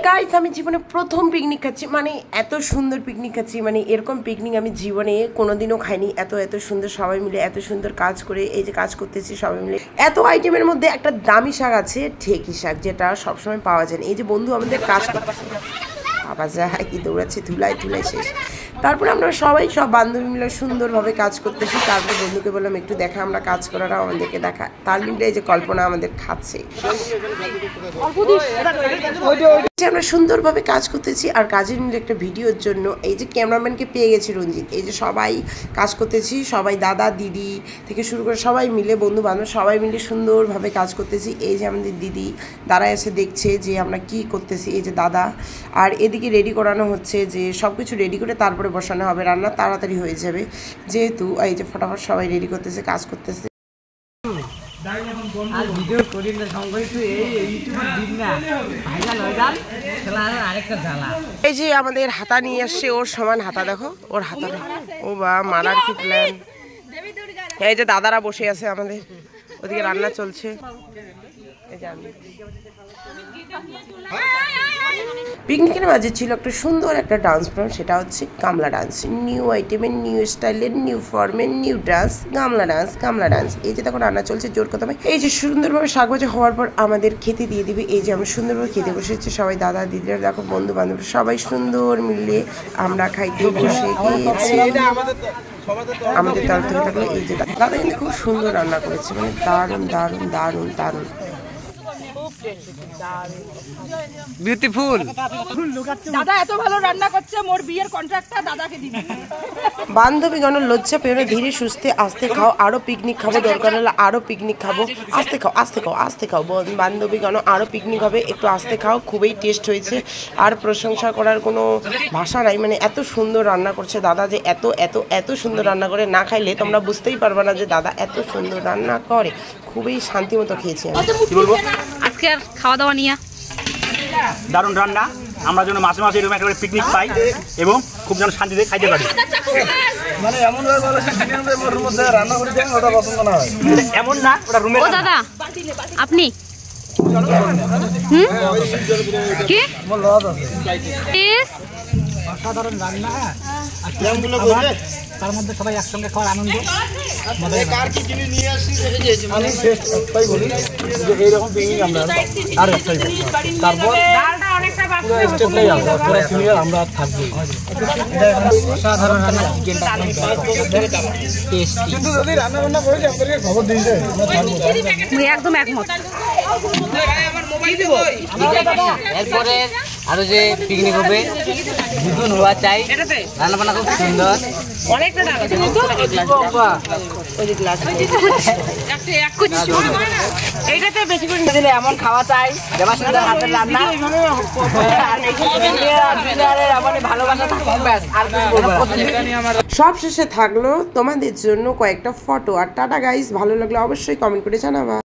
Guys আমি জীবনে প্রথম পিকনিক খাচ্ছি, মানে এত সুন্দর পিকনিক খাচ্ছি, মানে এরকম পিকনিক আমি জীবনে কোনোদিনও খাইনি। এত এত সুন্দর সবাই মিলে এত সুন্দর কাজ করে, এই যে কাজ করতেছি সবাই মিলে। এত আইটেমের মধ্যে একটা দামি শাক আছে, ঢেঁকি শাক, যেটা সবসময় পাওয়া যায় না। এই যে বন্ধু আমাদের কাজ করতেছে, বাবা যা কি দৌড়াচ্ছে, ধুলাই ধুলাই শেষ। তারপরে আমরা সবাই সব বান্ধবী মিলে সুন্দরভাবে কাজ করতেছি। তারপরে বন্ধুকে বললাম একটু দেখা, আমরা কাজ করাটাও আমাদেরকে দেখা। তার মিলে এই যে কল্পনা আমাদের খাচ্ছে, আমরা সুন্দরভাবে কাজ করতেছি। আর কাজের মিলে একটা ভিডিওর জন্য এই যে ক্যামেরাম্যানকে পেয়ে গেছি রঞ্জিত। এই যে সবাই কাজ করতেছি, সবাই দাদা দিদি থেকে শুরু করে সবাই মিলে, বন্ধু বান্ধব সবাই মিলে সুন্দরভাবে কাজ করতেছি। এই যে আমাদের দিদি দাঁড়ায় এসে দেখছে যে আমরা কি করতেছি, এই যে দাদা। আর এদিকে রেডি করানো হচ্ছে, যে সব কিছু রেডি করে তারপরে বসানো হবে, রান্না তাড়াতাড়ি হয়ে যাবে যেহেতু। এই যে ফটাফট সবাই রেডি করতেছে, কাজ করতেছে। এই যে আমাদের হাতা নিয়ে আসছে, ওর সমান হাতা দেখো, ওর হাতা ও বা মারার কি প্ল্যান। এই যে দাদারা বসে আছে আমাদের, ওদিকে রান্না চলছে। পিকনিকের মাঝে ছিল একটা সুন্দর একটা ডান্স ফর্ম, সেটা হচ্ছে গামলা ডান্স। নিউ আইটেমের, নিউ স্টাইলের, নিউ ফর্মের নিউ ডান্স, গামলা ডান্স। গামলা ডান্স এই যে তখন রান্না চলছে জোর কথা। এই যে সুন্দরভাবে শাক ভাজা হওয়ার পর আমাদের খেতে দিয়ে দিবে। এই যে আমরা সুন্দরভাবে খেতে বসেছি সবাই, দাদা দিদিরা দেখো, বন্ধু বান্ধব সবাই সুন্দর মিলে আমরা খাইতে বসে গিয়েছি। আমাদের তরফ থেকে থাকলে এই যে দাদা কিন্তু খুব সুন্দর রান্না করেছে, মানে দারুণ দারুণ দারুণ দারুণ বিউটিফুল। দাদা এত ভালো রান্না করছে, মোর বিয়ের কন্ট্রাক্টটা দাদাকে দিবি। বান্ধবীগণ লজ্জা পেও না, ধীরে সুস্থে আস্তে খাও। আরো পিকনিক খাবো, দরকার হলে আরো পিকনিক খাবো। আস্তে খাও আস্তে খাও আস্তে খাও বান্ধবীগণ, আরো পিকনিক হবে, একটু আস্তে খাও। খুবই টেস্ট হয়েছে, আর প্রশংসা করার কোনো ভাষা নাই। মানে এত সুন্দর রান্না করছে দাদা, যে এত এত এত সুন্দর রান্না করে, না খাইলে তোমরা বুঝতেই পারবে না যে দাদা এত সুন্দর রান্না করে। খুবই শান্তি মতো খেয়েছি আমি। কি বলবো আজকে আর খাওয়া দাওয়া নিয়ে দারুণ রান্না। আমরা যেন মাসে মাসে এরকম একটা পিকনিক পাই এবং খুব যেন শান্তিতে খাইতে পারি। মানে এমন ভাবে বলেছেন রুমের মধ্যে রান্না করে দেন, ওটা পছন্দ না হয়। এমন না, ওটা রুমে। ও দাদা আপনি কি অসাধারণ রান্না, তার মধ্যে সবাই একসঙ্গে খাওয়ার আনন্দ। আমি শেষ একটাই বলি যে এইরকম পিকনিক আমরা আর একটাই, তারপর পুরো স্টেপটাই আমরা সিনিয়র আমরা থাকবো। অসাধারণ রান্না, কিন্তু যদি রান্না বান্না করেছি আমাদেরকে খবর দিয়েছে, একদম একমত। এরপরে আরো যে পিকনিক হবে দুজন হওয়া চাই, রান্না বান্না খুব সুন্দর। এমন খাওয়া চাই দেবাশিসের হাতের রান্না, ভালোবাসা থাকুক, ব্যাস আর কিছু বলবো না। সব শেষে থাকলো তোমাদের জন্য কয়েকটা ফটো। আর টাটা গাইস, ভালো লাগলে অবশ্যই কমেন্ট করে জানাবা।